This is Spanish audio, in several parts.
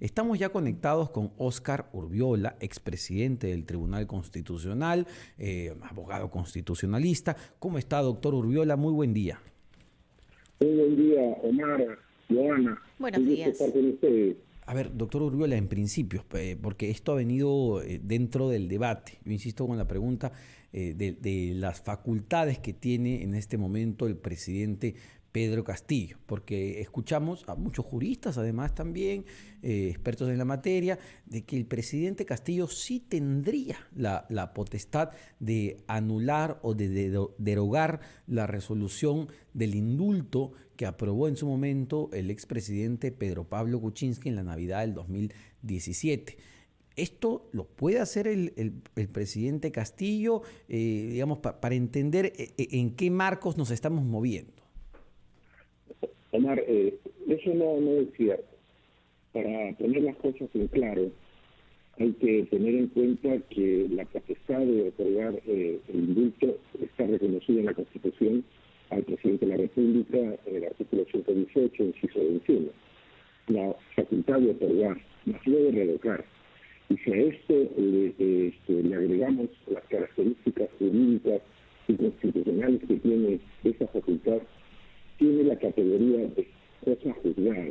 Estamos ya conectados con Óscar Urbiola, expresidente del Tribunal Constitucional, abogado constitucionalista. ¿Cómo está, doctor Urbiola? Muy buen día. Muy buen día, Omar, Joana. Buenos días. Estar con ustedes. A ver, doctor Urbiola, en principio, porque esto ha venido dentro del debate. Yo insisto con la pregunta de las facultades que tiene en este momento el presidente Pedro Castillo, porque escuchamos a muchos juristas, además también, expertos en la materia, de que el presidente Castillo sí tendría la potestad de anular o de derogar la resolución del indulto que aprobó en su momento el expresidente Pedro Pablo Kuczynski en la Navidad del 2017. ¿Esto lo puede hacer el presidente Castillo, digamos, para entender en qué marcos nos estamos moviendo? Omar, eso no es cierto. Para poner las cosas en claro, hay que tener en cuenta que la potestad de otorgar el indulto está reconocida en la Constitución al presidente de la República en el artículo 118, inciso 21. La facultad de otorgar, más no de revocar. Y si a esto le agregamos las características jurídicas y constitucionales que tiene esa facultad, tiene la categoría de cosa juzgada.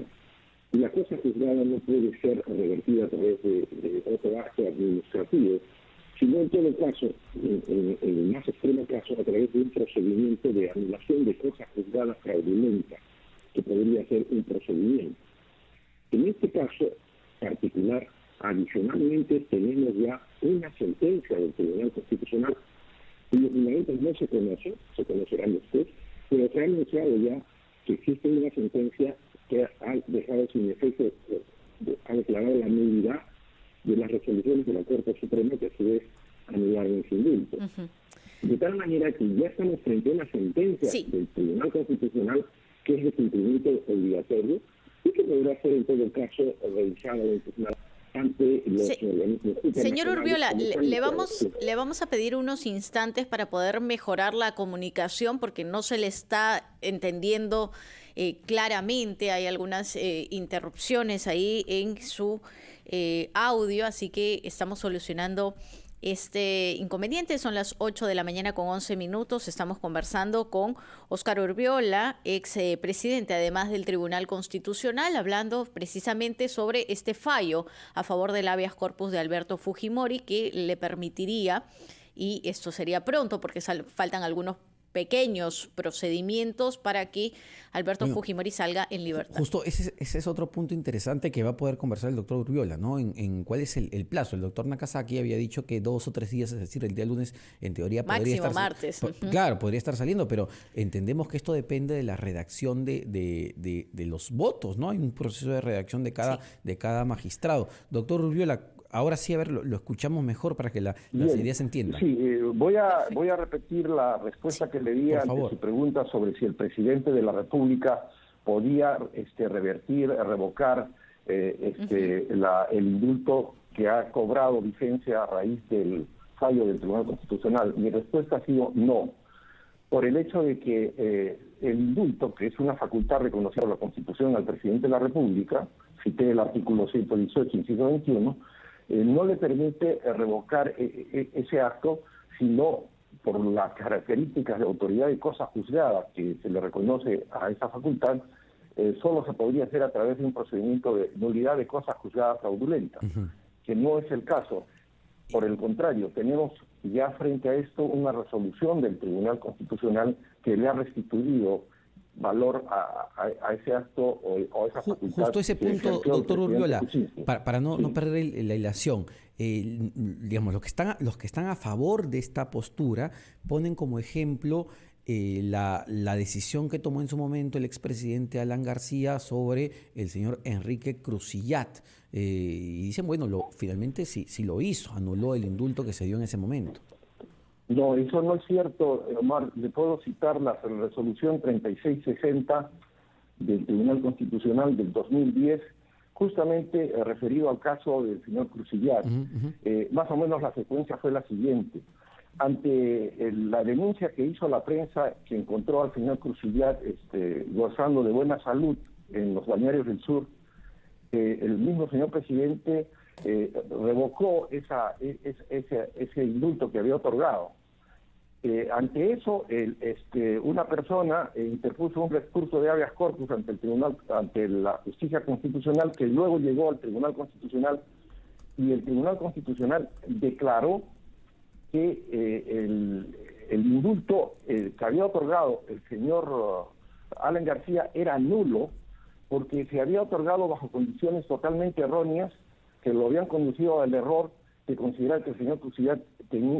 Y la cosa juzgada no puede ser revertida a través de otro acto administrativo, sino en todo caso, en el más extremo caso, a través de un procedimiento de anulación de cosas juzgadas fraudulentas, que podría ser un procedimiento. En este caso particular, adicionalmente, tenemos ya una sentencia del Tribunal Constitucional, cuyos fundamentos no se conocerán después, pero se ha anunciado ya que existe una sentencia que ha dejado sin efecto, ha declarado la nulidad de las resoluciones de la Corte Suprema que a su vez anularon ese indulto. De tal manera que ya estamos frente a una sentencia del Tribunal Constitucional que es de cumplimiento obligatorio y que podrá ser en todo caso revisada o impugnada ante los organismos. Señor Urbiola, le vamos a pedir unos instantes para poder mejorar la comunicación porque no se le está entendiendo claramente. Hay algunas interrupciones ahí en su audio, así que estamos solucionando este inconveniente. Son las 8 de la mañana con 11 minutos. Estamos conversando con Óscar Urbiola, ex presidente además del Tribunal Constitucional, hablando precisamente sobre este fallo a favor del habeas corpus de Alberto Fujimori que le permitiría, y esto sería pronto porque faltan algunos pequeños procedimientos para que Alberto Fujimori salga en libertad. Justo ese es otro punto interesante que va a poder conversar el doctor Urbiola, ¿no? En cuál es el plazo. El doctor Nakazaki había dicho que 2 o 3 días, es decir, el día lunes, en teoría podría estar... martes. Claro, podría estar saliendo, pero entendemos que esto depende de la redacción de los votos, ¿no? Hay un proceso de redacción de cada magistrado. Doctor Urbiola, ahora sí, a ver, lo escuchamos mejor para que las ideas se entiendan. Sí, voy a repetir la respuesta que le di ante su pregunta sobre si el presidente de la República podía revocar el indulto que ha cobrado vigencia a raíz del fallo del Tribunal Constitucional. Mi respuesta ha sido no, por el hecho de que el indulto, que es una facultad reconocida por la Constitución al presidente de la República, cité el artículo 118, inciso 21, no le permite revocar ese acto, sino por las características de autoridad y cosa juzgada que se le reconoce a esa facultad, solo se podría hacer a través de un procedimiento de nulidad de cosa juzgada fraudulenta, que no es el caso. Por el contrario, tenemos ya frente a esto una resolución del Tribunal Constitucional que le ha restituido valor a ese acto o a esa facultad. Justo ese punto, doctor Urbiola, para no perder la hilación, digamos, los que están a favor de esta postura ponen como ejemplo la decisión que tomó en su momento el expresidente Alan García sobre el señor Enrique Cruzillat. Y dicen, bueno, finalmente sí lo hizo, anuló el indulto que se dio en ese momento. No, eso no es cierto, Omar. Le puedo citar la resolución 3660 del Tribunal Constitucional del 2010, justamente referido al caso del señor Cruzillat. Más o menos la secuencia fue la siguiente. Ante la denuncia que hizo la prensa, que encontró al señor Cruzillat gozando de buena salud en los balnearios del sur, el mismo señor presidente revocó ese indulto que había otorgado. Ante eso, una persona interpuso un recurso de habeas corpus ante el tribunal, ante la justicia constitucional, que luego llegó al Tribunal Constitucional, y el Tribunal Constitucional declaró que el indulto que había otorgado el señor Alan García era nulo, porque se había otorgado bajo condiciones totalmente erróneas que lo habían conducido al error de considerar que el señor Cusillat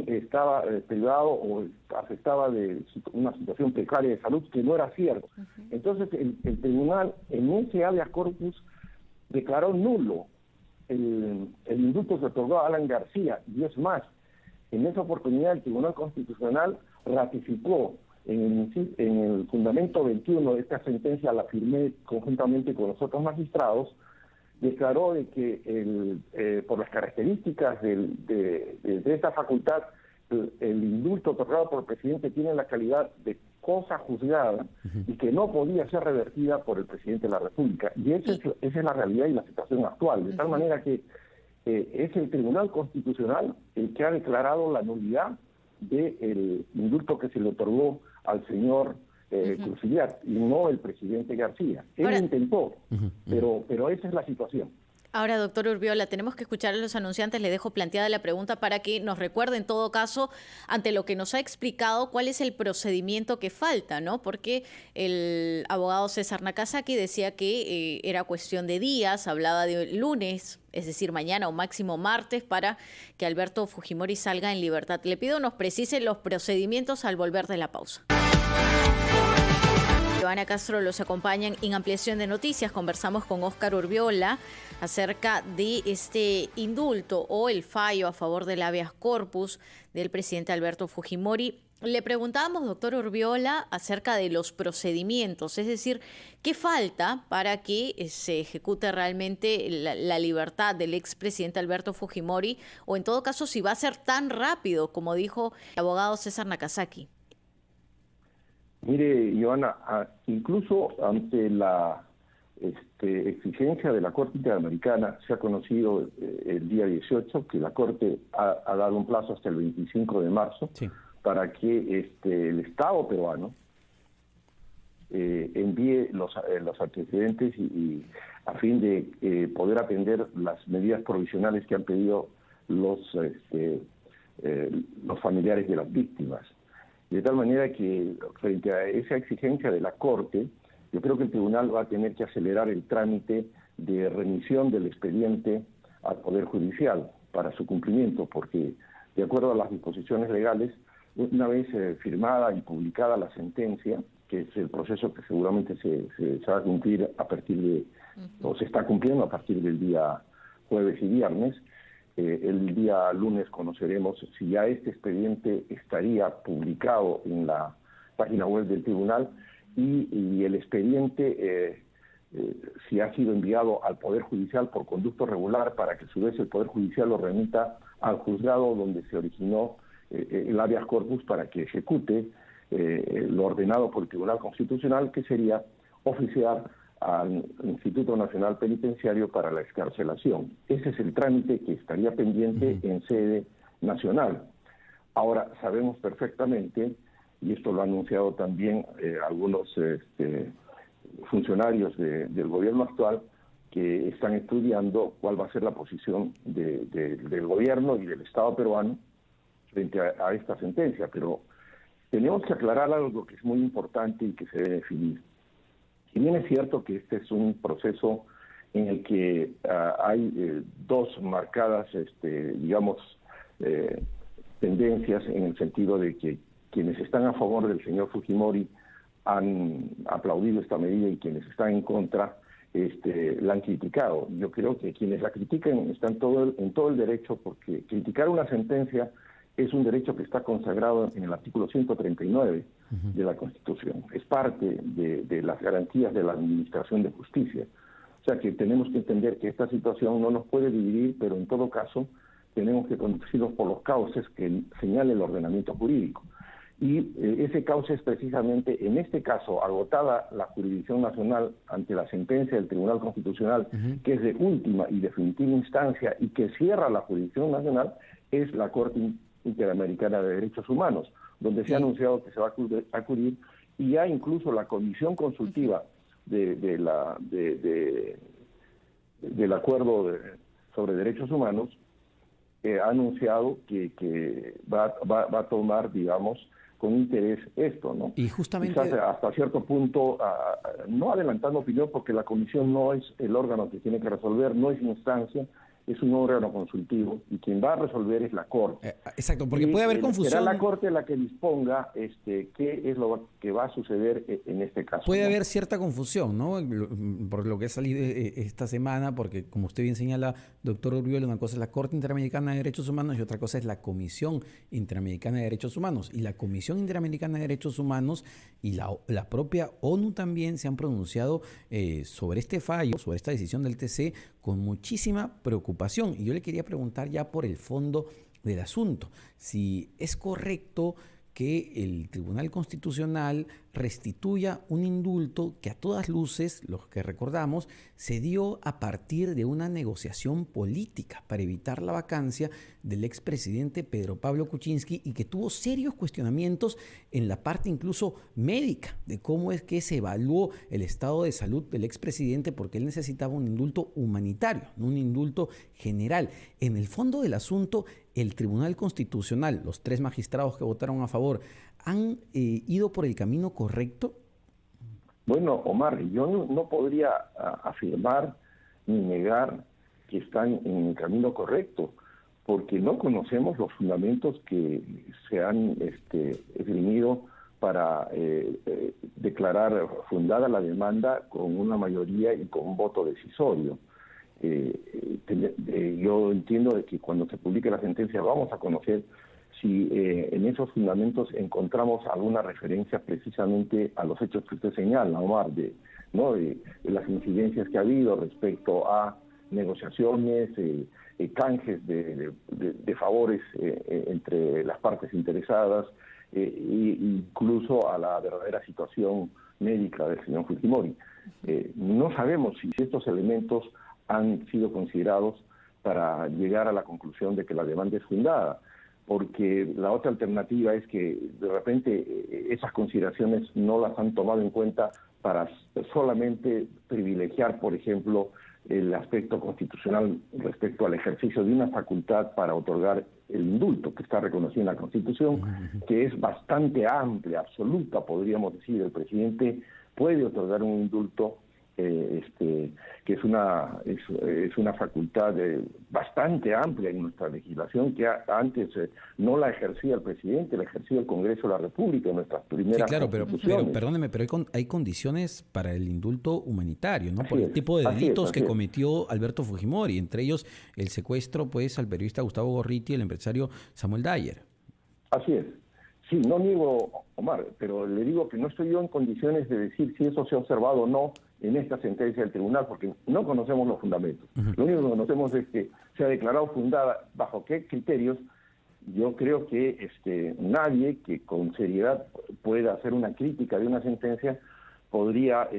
estaba privado o afectaba de una situación precaria de salud, que no era cierto. Entonces el tribunal en ese habeas corpus declaró nulo el indulto que otorgó a Alan García, y es más, en esa oportunidad el Tribunal Constitucional ratificó en el fundamento 21 de esta sentencia, la firmé conjuntamente con los otros magistrados, declaró de que por las características de esta facultad, el indulto otorgado por el presidente tiene la calidad de cosa juzgada y que no podía ser revertida por el presidente de la República. Y esa es la realidad y la situación actual, de tal manera que es el Tribunal Constitucional el que ha declarado la nulidad del indulto que se le otorgó al señor Cusillat, y no el presidente García. Él intentó, pero esa es la situación. Ahora, doctor Urbiola, tenemos que escuchar a los anunciantes. Le dejo planteada la pregunta para que nos recuerde, en todo caso, ante lo que nos ha explicado, cuál es el procedimiento que falta, ¿no? Porque el abogado César Nakazaki decía que era cuestión de días, hablaba de lunes, es decir, mañana o máximo martes, para que Alberto Fujimori salga en libertad. Le pido nos precise los procedimientos al volver de la pausa. Joana Castro los acompaña en Ampliación de Noticias. Conversamos con Óscar Urbiola acerca de este indulto o el fallo a favor del habeas corpus del presidente Alberto Fujimori. Le preguntábamos, doctor Urbiola, acerca de los procedimientos, es decir, ¿qué falta para que se ejecute realmente la libertad del expresidente Alberto Fujimori? O en todo caso, si va a ser tan rápido, como dijo el abogado César Nakazaki. Mire, Joana, incluso ante la exigencia de la Corte Interamericana, se ha conocido el día 18 que la Corte ha dado un plazo hasta el 25 de marzo para que el Estado peruano envíe los antecedentes y a fin de poder atender las medidas provisionales que han pedido los familiares de las víctimas. De tal manera que, frente a esa exigencia de la Corte, yo creo que el tribunal va a tener que acelerar el trámite de remisión del expediente al Poder Judicial para su cumplimiento, porque, de acuerdo a las disposiciones legales, una vez firmada y publicada la sentencia, que es el proceso que seguramente se va a cumplir a partir de, o se está cumpliendo a partir del día jueves y viernes, el día lunes conoceremos si ya este expediente estaría publicado en la página web del tribunal y el expediente si ha sido enviado al Poder Judicial por conducto regular, para que a su vez el Poder Judicial lo remita al juzgado donde se originó el habeas corpus para que ejecute lo ordenado por el Tribunal Constitucional, que sería oficiar al Instituto Nacional Penitenciario para la excarcelación. Ese es el trámite que estaría pendiente en sede nacional. Ahora, sabemos perfectamente, y esto lo han anunciado también algunos funcionarios del gobierno actual, que están estudiando cuál va a ser la posición del gobierno y del Estado peruano frente a esta sentencia. Pero tenemos que aclarar algo que es muy importante y que se debe definir. Si bien es cierto que este es un proceso en el que hay dos marcadas, tendencias, en el sentido de que quienes están a favor del señor Fujimori han aplaudido esta medida y quienes están en contra la han criticado. Yo creo que quienes la critican están en todo el derecho, porque criticar una sentencia es un derecho que está consagrado en el artículo 139 de la Constitución. Es parte de las garantías de la administración de justicia. O sea que tenemos que entender que esta situación no nos puede dividir, pero en todo caso tenemos que conducirnos por los cauces que señale el ordenamiento jurídico. Y ese cauce es precisamente, en este caso, agotada la jurisdicción nacional ante la sentencia del Tribunal Constitucional, que es de última y definitiva instancia y que cierra la jurisdicción nacional, es la Corte Interamericana de Derechos Humanos, donde se ha anunciado que se va a acudir, y ya incluso la Comisión Consultiva del Acuerdo sobre Derechos Humanos ha anunciado que va a tomar, digamos, con interés esto, ¿no? Y justamente... Quizás hasta cierto punto, no adelantando opinión, porque la comisión no es el órgano que tiene que resolver, no es instancia, es un órgano consultivo, y quien va a resolver es la Corte. Exacto, porque puede haber confusión. Será la Corte la que disponga qué es lo que va a suceder en este caso. Puede haber cierta confusión, ¿no? Por lo que ha salido esta semana, porque como usted bien señala, doctor Urbiola, una cosa es la Corte Interamericana de Derechos Humanos y otra cosa es la Comisión Interamericana de Derechos Humanos. Y la Comisión Interamericana de Derechos Humanos y la propia ONU también se han pronunciado sobre este fallo, sobre esta decisión del TC, con muchísima preocupación. Y yo le quería preguntar ya por el fondo del asunto, si es correcto que el Tribunal Constitucional restituya un indulto que a todas luces, los que recordamos, se dio a partir de una negociación política para evitar la vacancia del expresidente Pedro Pablo Kuczynski y que tuvo serios cuestionamientos en la parte incluso médica de cómo es que se evaluó el estado de salud del expresidente, porque él necesitaba un indulto humanitario, no un indulto general. En el fondo del asunto, el Tribunal Constitucional, los 3 magistrados que votaron a favor, ¿han ido por el camino correcto? Bueno, Omar, yo no podría afirmar ni negar que están en el camino correcto, porque no conocemos los fundamentos que se han esgrimido para declarar fundada la demanda con una mayoría y con un voto decisorio. Yo entiendo de que cuando se publique la sentencia vamos a conocer si en esos fundamentos encontramos alguna referencia precisamente a los hechos que usted señala, Omar, de las incidencias que ha habido respecto a negociaciones, canjes de favores entre las partes interesadas, e incluso a la verdadera situación médica del señor Fujimori. No sabemos si estos elementos han sido considerados para llegar a la conclusión de que la demanda es fundada, porque la otra alternativa es que de repente esas consideraciones no las han tomado en cuenta para solamente privilegiar, por ejemplo, el aspecto constitucional respecto al ejercicio de una facultad para otorgar el indulto, que está reconocido en la Constitución, que es bastante amplia, absoluta, podríamos decir. El presidente puede otorgar un indulto que es una facultad bastante amplia en nuestra legislación, que antes no la ejercía el presidente, la ejercía el Congreso de la República en nuestras primeras constituciones. Pero perdóneme, pero hay condiciones para el indulto humanitario, ¿no? Por el tipo de delitos que cometió Alberto Fujimori, entre ellos el secuestro pues al periodista Gustavo Gorriti y el empresario Samuel Dyer. Así es. Sí, no niego, Omar, pero le digo que no estoy yo en condiciones de decir si eso se ha observado o no en esta sentencia del tribunal, porque no conocemos los fundamentos. Lo único que conocemos es que se ha declarado fundada. ¿Bajo qué criterios? Yo creo que nadie que con seriedad pueda hacer una crítica de una sentencia podría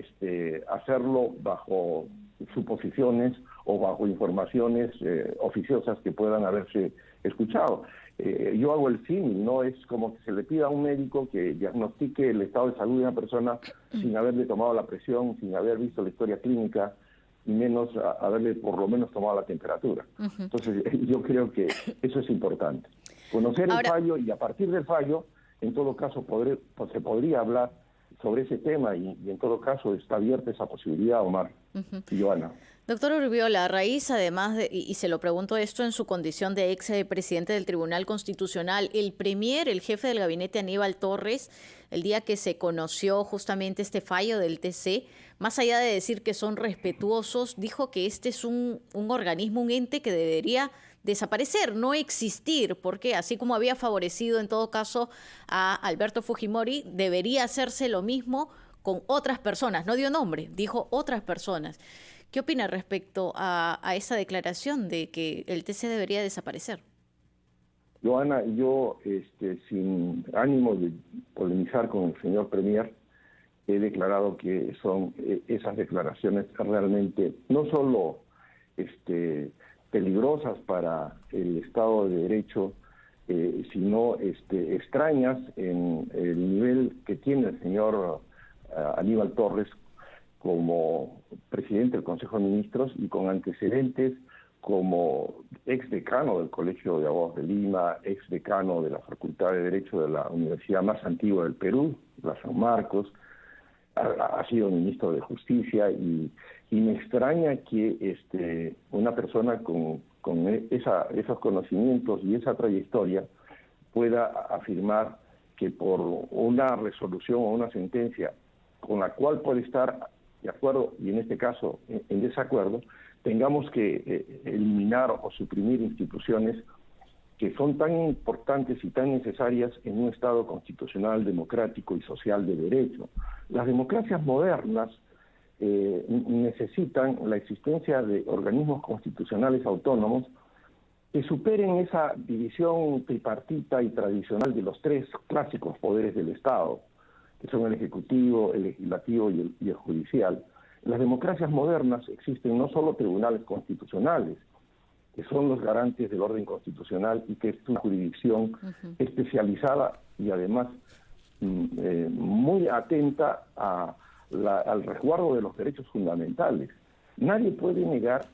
hacerlo bajo suposiciones o bajo informaciones oficiosas que puedan haberse escuchado. Yo hago el símil, no es como que se le pida a un médico que diagnostique el estado de salud de una persona sin haberle tomado la presión, sin haber visto la historia clínica, y menos haberle por lo menos tomado la temperatura. Entonces yo creo que eso es importante. Conocer el fallo, y a partir del fallo, en todo caso, se podría hablar sobre ese tema, y en todo caso está abierta esa posibilidad, Omar y Joana. Doctor Urbiola, a raíz además y se lo pregunto esto en su condición de ex presidente del Tribunal Constitucional, el premier, el jefe del gabinete Aníbal Torres, el día que se conoció justamente este fallo del TC, más allá de decir que son respetuosos, dijo que este es un organismo, un ente que debería desaparecer, no existir, porque así como había favorecido en todo caso a Alberto Fujimori, debería hacerse lo mismo con otras personas. No dio nombre, dijo otras personas. ¿Qué opina respecto a esa declaración de que el TC debería desaparecer? Joana, yo, sin ánimo de polemizar con el señor Premier, he declarado que son esas declaraciones realmente no solo peligrosas para el Estado de Derecho, sino extrañas en el nivel que tiene el señor Aníbal Torres como presidente del Consejo de Ministros y con antecedentes como ex decano del Colegio de Abogados de Lima, ex decano de la Facultad de Derecho de la universidad más antigua del Perú, la San Marcos, ha sido ministro de Justicia y me extraña que una persona con esos conocimientos y esa trayectoria pueda afirmar que por una resolución o una sentencia con la cual puede estar de acuerdo y en este caso en desacuerdo, tengamos que eliminar o suprimir instituciones que son tan importantes y tan necesarias en un Estado constitucional, democrático y social de derecho. Las democracias modernas necesitan la existencia de organismos constitucionales autónomos que superen esa división tripartita y tradicional de los tres clásicos poderes del Estado, que son el Ejecutivo, el Legislativo y el Judicial. En las democracias modernas existen no solo tribunales constitucionales, que son los garantes del orden constitucional y que es una jurisdicción especializada y además muy atenta al resguardo de los derechos fundamentales. Nadie puede negar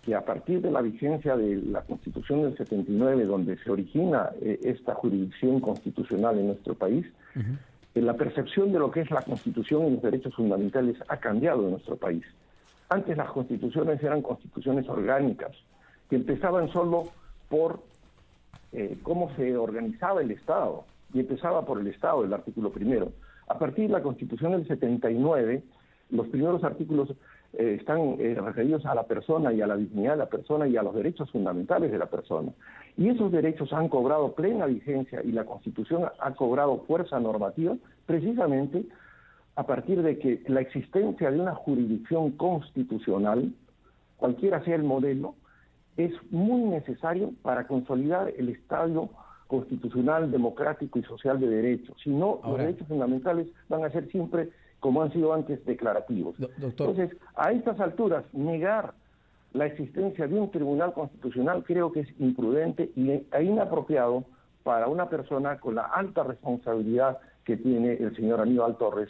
que a partir de la vigencia de la Constitución del 79, donde se origina esta jurisdicción constitucional en nuestro país, la percepción de lo que es la Constitución y los derechos fundamentales ha cambiado en nuestro país. Antes las constituciones eran constituciones orgánicas, que empezaban solo por cómo se organizaba el Estado, y empezaba por el Estado, el artículo primero. A partir de la Constitución del 79, los primeros artículos están referidos a la persona y a la dignidad de la persona y a los derechos fundamentales de la persona. Y esos derechos han cobrado plena vigencia y la Constitución ha cobrado fuerza normativa precisamente a partir de que la existencia de una jurisdicción constitucional, cualquiera sea el modelo, es muy necesario para consolidar el Estado constitucional, democrático y social de derecho. Si no, los derechos fundamentales van a ser siempre, como han sido antes, declarativos. Doctor. Entonces, a estas alturas, negar la existencia de un tribunal constitucional creo que es imprudente e inapropiado para una persona con la alta responsabilidad que tiene el señor Aníbal Torres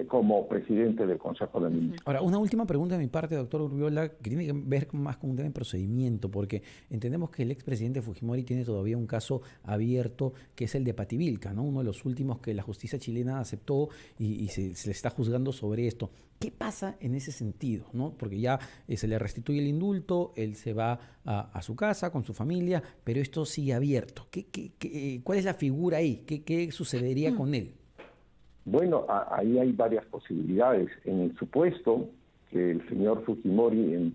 como presidente del Consejo de Ministros. Ahora, una última pregunta de mi parte, doctor Urbiola, que tiene que ver más con un tema de procedimiento, porque entendemos que el expresidente Fujimori tiene todavía un caso abierto, que es el de Pativilca, ¿no? Uno de los últimos que la justicia chilena aceptó y se le está juzgando sobre esto. ¿Qué pasa en ese sentido, no? Porque ya se le restituye el indulto, él se va a su casa con su familia, pero esto sigue abierto. ¿Cuál es la figura ahí? ¿Qué sucedería con él? Bueno, ahí hay varias posibilidades. En el supuesto que el señor Fujimori, en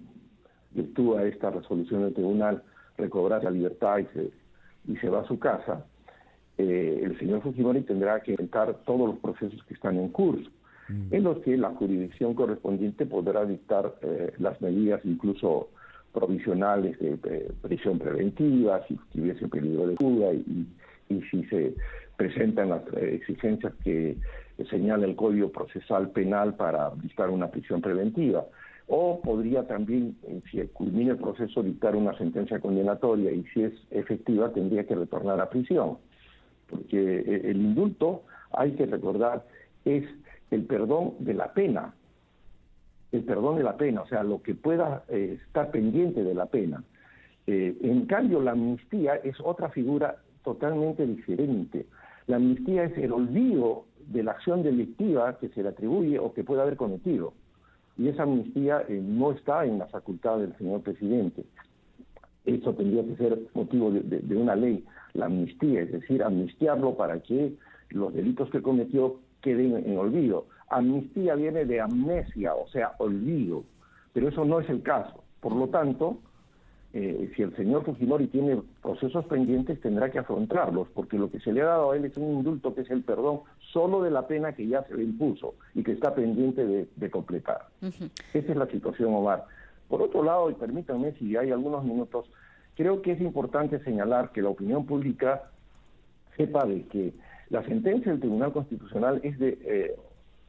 virtud a esta resolución del tribunal, recobrase la libertad y se va a su casa, el señor Fujimori tendrá que enfrentar todos los procesos que están en curso, en los que la jurisdicción correspondiente podrá dictar las medidas incluso provisionales de prisión preventiva, si tuviese peligro de fuga y si se presentan las exigencias que señala el Código Procesal Penal para dictar una prisión preventiva. O podría también, si culmina el proceso, dictar una sentencia condenatoria y si es efectiva tendría que retornar a prisión. Porque el indulto, hay que recordar, es el perdón de la pena. El perdón de la pena, o sea, lo que pueda estar pendiente de la pena. En cambio, la amnistía es otra figura totalmente diferente. La amnistía es el olvido de la acción delictiva que se le atribuye o que puede haber cometido. Y esa amnistía no está en la facultad del señor presidente. Eso tendría que ser motivo de una ley, la amnistía, es decir, amnistiarlo para que los delitos que cometió queden en olvido. Amnistía viene de amnesia, o sea, olvido, pero eso no es el caso. Por lo tanto, si el señor Fujimori tiene procesos pendientes, tendrá que afrontarlos, porque lo que se le ha dado a él es un indulto que es el perdón solo de la pena que ya se le impuso y que está pendiente de completar. Esa es la situación, Omar. Por otro lado, y permítanme, si hay algunos minutos, creo que es importante señalar que la opinión pública sepa de que la sentencia del Tribunal Constitucional es de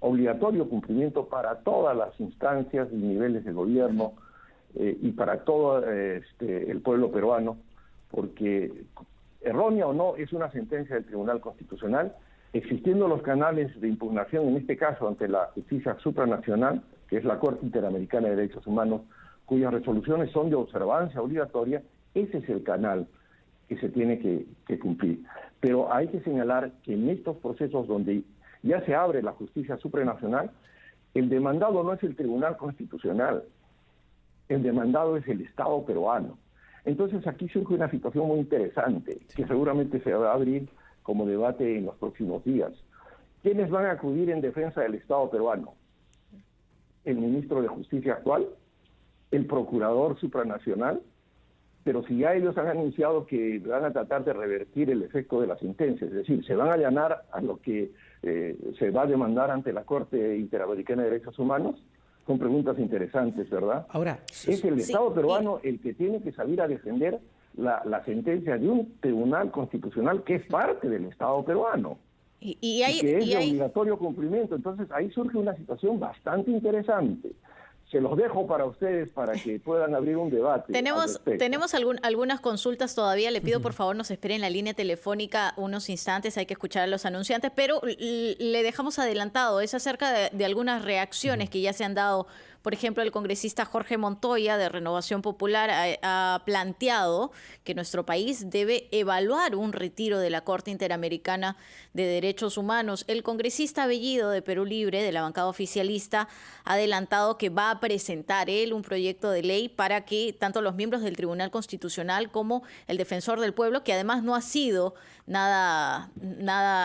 obligatorio cumplimiento para todas las instancias y niveles de gobierno y para todo el pueblo peruano, porque errónea o no es una sentencia del Tribunal Constitucional, existiendo los canales de impugnación, en este caso ante la justicia supranacional, que es la Corte Interamericana de Derechos Humanos, cuyas resoluciones son de observancia obligatoria. Ese es el canal que se tiene que cumplir. Pero hay que señalar que en estos procesos donde ya se abre la justicia supranacional, el demandado no es el Tribunal Constitucional, el demandado es el Estado peruano. Entonces aquí surge una situación muy interesante, que seguramente se va a abrir como debate en los próximos días. ¿Quiénes van a acudir en defensa del Estado peruano? ¿El ministro de Justicia actual? ¿El procurador supranacional? Pero si ya ellos han anunciado que van a tratar de revertir el efecto de la sentencia, es decir, se van a allanar a lo que se va a demandar ante la Corte Interamericana de Derechos Humanos, son preguntas interesantes, ¿verdad? Ahora, es el Estado peruano el que tiene que salir a defender la sentencia de un tribunal constitucional que es parte del Estado peruano y que es de obligatorio cumplimiento. Entonces ahí surge una situación bastante interesante. Se los dejo para ustedes para que puedan abrir un debate. Tenemos algunas consultas todavía. Le pido por favor nos espere en la línea telefónica unos instantes. Hay que escuchar a los anunciantes, pero le dejamos adelantado. Es acerca de algunas reacciones que ya se han dado. Por ejemplo, el congresista Jorge Montoya de Renovación Popular ha planteado que nuestro país debe evaluar un retiro de la Corte Interamericana de Derechos Humanos. El congresista Bellido de Perú Libre, de la bancada oficialista, ha adelantado que va a presentar él un proyecto de ley para que tanto los miembros del Tribunal Constitucional como el Defensor del Pueblo, que además no ha sido nada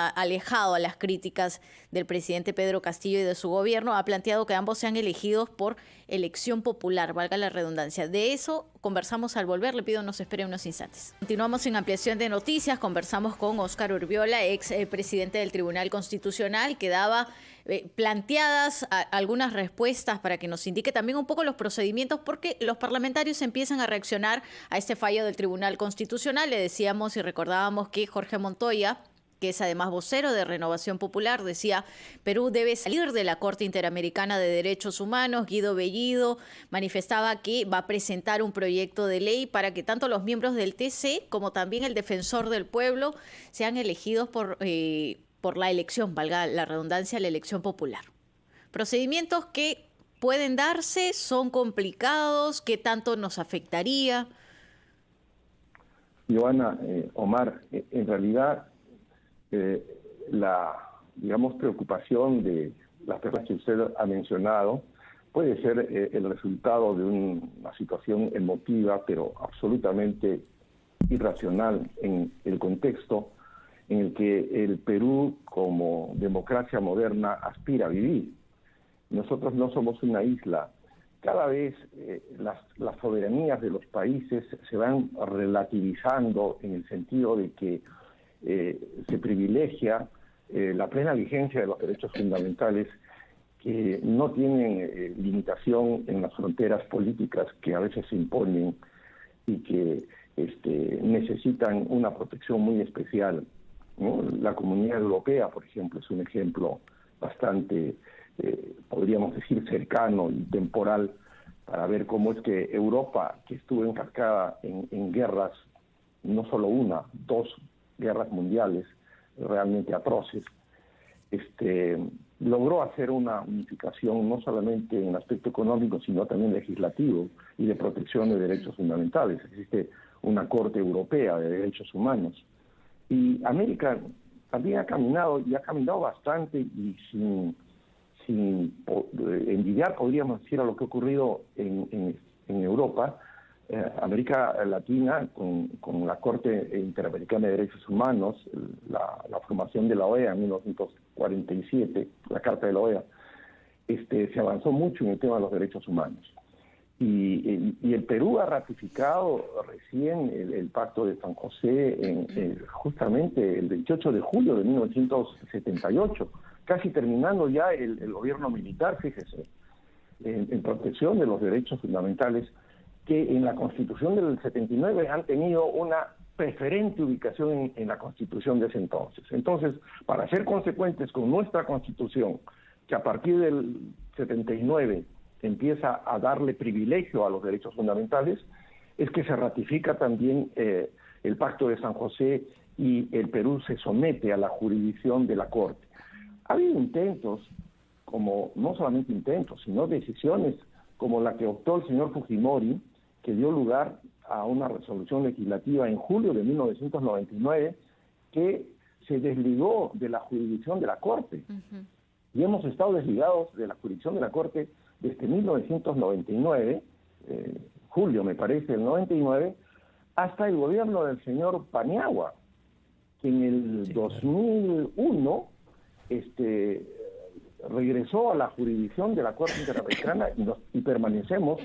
alejado a las críticas del presidente Pedro Castillo y de su gobierno, ha planteado que ambos sean elegidos por elección popular, valga la redundancia. De eso conversamos al volver. Le pido nos espere unos instantes. Continuamos en ampliación de noticias. Conversamos con Óscar Urbiola, ex presidente del Tribunal Constitucional, que daba planteadas algunas respuestas para que nos indique también un poco los procedimientos, porque los parlamentarios empiezan a reaccionar a este fallo del Tribunal Constitucional. Le decíamos y recordábamos que Jorge Montoya, que es además vocero de Renovación Popular, decía Perú debe salir de la Corte Interamericana de Derechos Humanos. Guido Bellido manifestaba que va a presentar un proyecto de ley para que tanto los miembros del TC como también el Defensor del Pueblo sean elegidos por la elección, valga la redundancia, la elección popular. Procedimientos que pueden darse, son complicados, ¿qué tanto nos afectaría? Joana, Omar, en realidad la, preocupación de las personas que usted ha mencionado puede ser el resultado de una situación emotiva, pero absolutamente irracional en el contexto en el que el Perú, como democracia moderna, aspira a vivir. Nosotros no somos una isla. Cada vez las soberanías de los países se van relativizando en el sentido de que se privilegia la plena vigencia de los derechos fundamentales que no tienen limitación en las fronteras políticas que a veces se imponen y que necesitan una protección muy especial, ¿no? La Comunidad Europea, por ejemplo, es un ejemplo bastante, podríamos decir, cercano y temporal para ver cómo es que Europa, que estuvo encarcada en guerras, no solo una, 2 guerras mundiales realmente atroces, logró hacer una unificación no solamente en el aspecto económico, sino también legislativo y de protección de derechos fundamentales. Existe una Corte Europea de Derechos Humanos. Y América también ha caminado, y ha caminado bastante, y sin envidiar, podríamos decir, a lo que ha ocurrido en Europa. América Latina, con la Corte Interamericana de Derechos Humanos, la formación de la OEA en 1947, la Carta de la OEA, se avanzó mucho en el tema de los derechos humanos. Y el Perú ha ratificado recién el Pacto de San José justamente el 28 de julio de 1978, casi terminando ya el gobierno militar, fíjese, en protección de los derechos fundamentales. que en la Constitución del 79 han tenido una preferente ubicación en la Constitución de ese entonces. Entonces, para ser consecuentes con nuestra Constitución, que a partir del 79 empieza a darle privilegio a los derechos fundamentales, es que se ratifica también el Pacto de San José y el Perú se somete a la jurisdicción de la Corte. Ha habido intentos, como no solamente intentos, sino decisiones como la que optó el señor Fujimori, que dio lugar a una resolución legislativa en julio de 1999 que se desligó de la jurisdicción de la Corte. Uh-huh. Y hemos estado desligados de la jurisdicción de la Corte desde 1999, julio me parece, el 99, hasta el gobierno del señor Paniagua, que en el 2001 regresó a la jurisdicción de la Corte Interamericana y permanecemos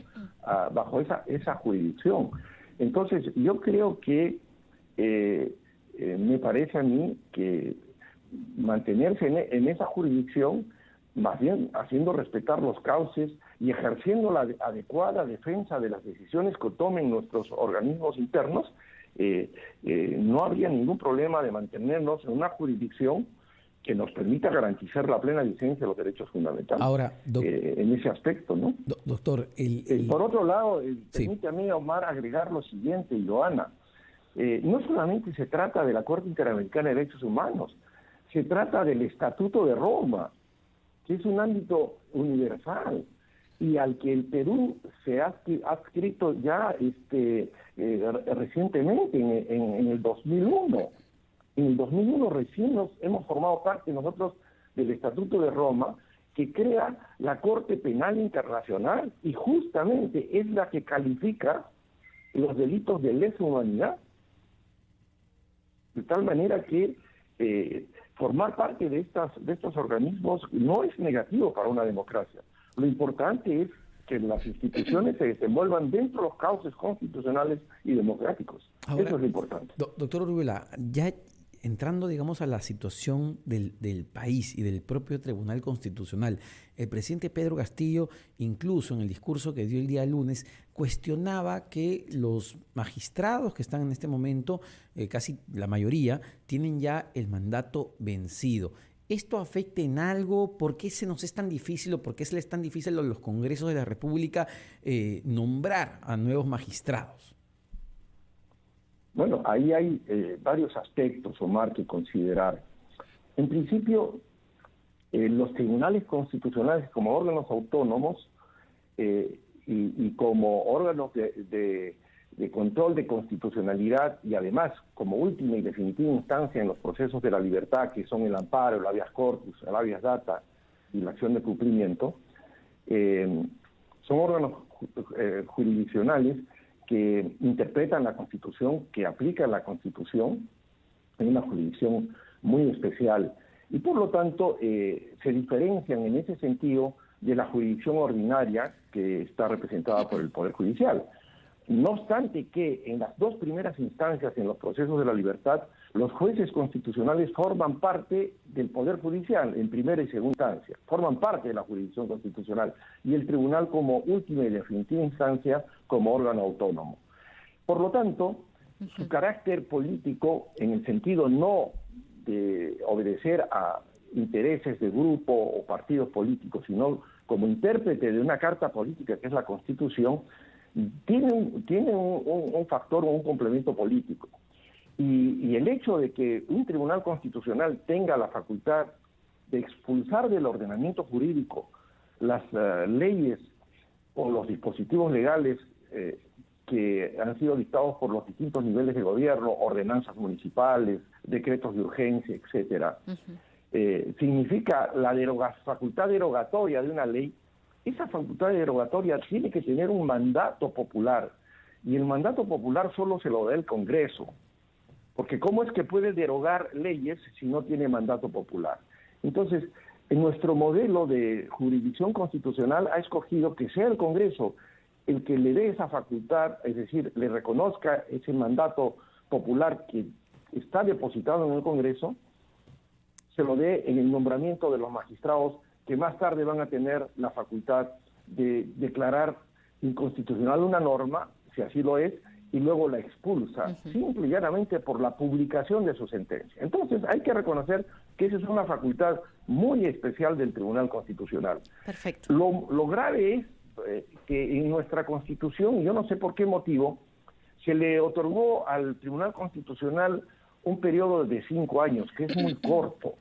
bajo esa jurisdicción. Entonces, yo creo que me parece a mí que mantenerse en esa jurisdicción, más bien haciendo respetar los cauces y ejerciendo la adecuada defensa de las decisiones que tomen nuestros organismos internos, no habría ningún problema de mantenernos en una jurisdicción que nos permita garantizar la plena vigencia de los derechos fundamentales. Ahora, en ese aspecto, ¿no? Doctor, por otro lado, permítame, Omar, agregar lo siguiente, Joana. No solamente se trata de la Corte Interamericana de Derechos Humanos, se trata del Estatuto de Roma, que es un ámbito universal y al que el Perú se ha adscrito ya recientemente, en el 2001. En el 2001 recién hemos formado parte nosotros del Estatuto de Roma, que crea la Corte Penal Internacional y justamente es la que califica los delitos de lesa humanidad. De tal manera que formar parte de estos organismos no es negativo para una democracia. Lo importante es que las instituciones se desenvuelvan dentro de los cauces constitucionales y democráticos. Ahora, eso es lo importante. Doctor Oruela, ya entrando, digamos, a la situación del país y del propio Tribunal Constitucional, el presidente Pedro Castillo, incluso en el discurso que dio el día lunes, cuestionaba que los magistrados que están en este momento, casi la mayoría, tienen ya el mandato vencido. ¿Esto afecta en algo? ¿Por qué se nos es tan difícil o por qué se les es tan difícil a los congresos de la República nombrar a nuevos magistrados? Bueno, ahí hay varios aspectos, Omar, que considerar. En principio, los tribunales constitucionales como órganos autónomos y como órganos de control de constitucionalidad y además como última y definitiva instancia en los procesos de la libertad, que son el amparo, el habeas corpus, el habeas data y la acción de cumplimiento, son órganos jurisdiccionales que interpretan la Constitución, que aplican la Constitución en una jurisdicción muy especial y por lo tanto se diferencian en ese sentido de la jurisdicción ordinaria que está representada por el Poder Judicial. No obstante que en las dos primeras instancias en los procesos de la libertad, los jueces constitucionales forman parte del Poder Judicial en primera y segunda instancia, forman parte de la jurisdicción constitucional y el tribunal como última y definitiva instancia como órgano autónomo. Por lo tanto, su carácter político, en el sentido no de obedecer a intereses de grupo o partidos políticos, sino como intérprete de una carta política que es la Constitución, tiene un factor o un complemento político. Y el hecho de que un tribunal constitucional tenga la facultad de expulsar del ordenamiento jurídico las leyes o los dispositivos legales que han sido dictados por los distintos niveles de gobierno, ordenanzas municipales, decretos de urgencia, etcétera, significa la facultad derogatoria de una ley. Esa facultad derogatoria tiene que tener un mandato popular, y el mandato popular solo se lo da el Congreso, porque ¿cómo es que puede derogar leyes si no tiene mandato popular? Entonces, en nuestro modelo de jurisdicción constitucional ha escogido que sea el Congreso el que le dé esa facultad, es decir, le reconozca ese mandato popular que está depositado en el Congreso, se lo dé en el nombramiento de los magistrados que más tarde van a tener la facultad de declarar inconstitucional una norma, si así lo es, y luego la expulsa, simple y llanamente por la publicación de su sentencia. Entonces, hay que reconocer que esa es una facultad muy especial del Tribunal Constitucional. Perfecto. Lo grave es que en nuestra Constitución, yo no sé por qué motivo, se le otorgó al Tribunal Constitucional un periodo de 5 años, que es muy corto.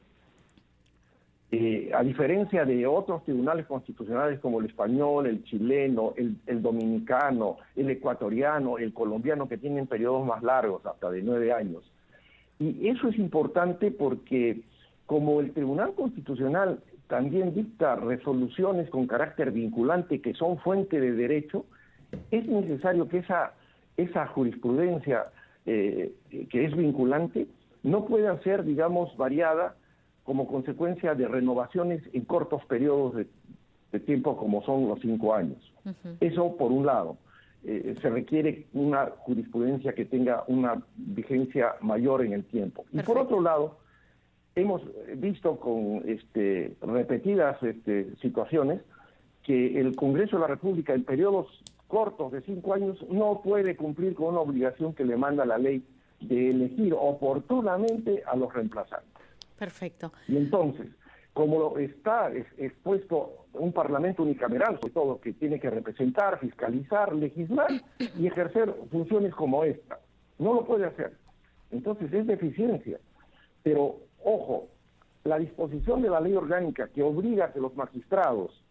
A diferencia de otros tribunales constitucionales como el español, el chileno, el dominicano, el ecuatoriano, el colombiano, que tienen periodos más largos, hasta de 9 años. Y eso es importante porque como el Tribunal Constitucional también dicta resoluciones con carácter vinculante que son fuente de derecho, es necesario que esa jurisprudencia que es vinculante no pueda ser, digamos, variada como consecuencia de renovaciones en cortos periodos de tiempo como son los 5 años. Eso por un lado. Se requiere una jurisprudencia que tenga una vigencia mayor en el tiempo. Y por otro lado, hemos visto con repetidas situaciones que el Congreso de la República en periodos cortos de 5 años no puede cumplir con una obligación que le manda la ley de elegir oportunamente a los reemplazantes. Perfecto. Y entonces, como está expuesto un parlamento unicameral, sobre todo, que tiene que representar, fiscalizar, legislar y ejercer funciones como esta, no lo puede hacer. Entonces es deficiencia. Pero, ojo, la disposición de la ley orgánica que obliga a que los magistrados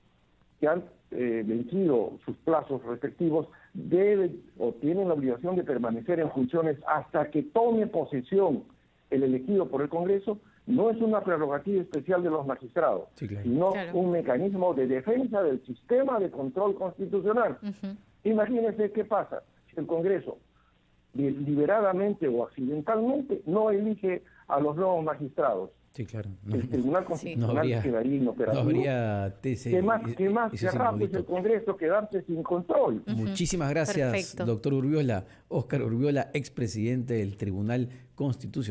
que han vencido sus plazos respectivos deben o tienen la obligación de permanecer en funciones hasta que tome posesión el elegido por el Congreso, no es una prerrogativa especial de los magistrados, sino un mecanismo de defensa del sistema de control constitucional. Imagínense qué pasa si el Congreso, deliberadamente o accidentalmente, no elige a los nuevos magistrados. Sí, claro. El Tribunal Constitucional quedaría inoperativo. No habría ¿Qué más querrá pues el Congreso quedarse sin control? Muchísimas gracias, doctor Urbiola. Óscar Urbiola, expresidente del Tribunal Constitucional.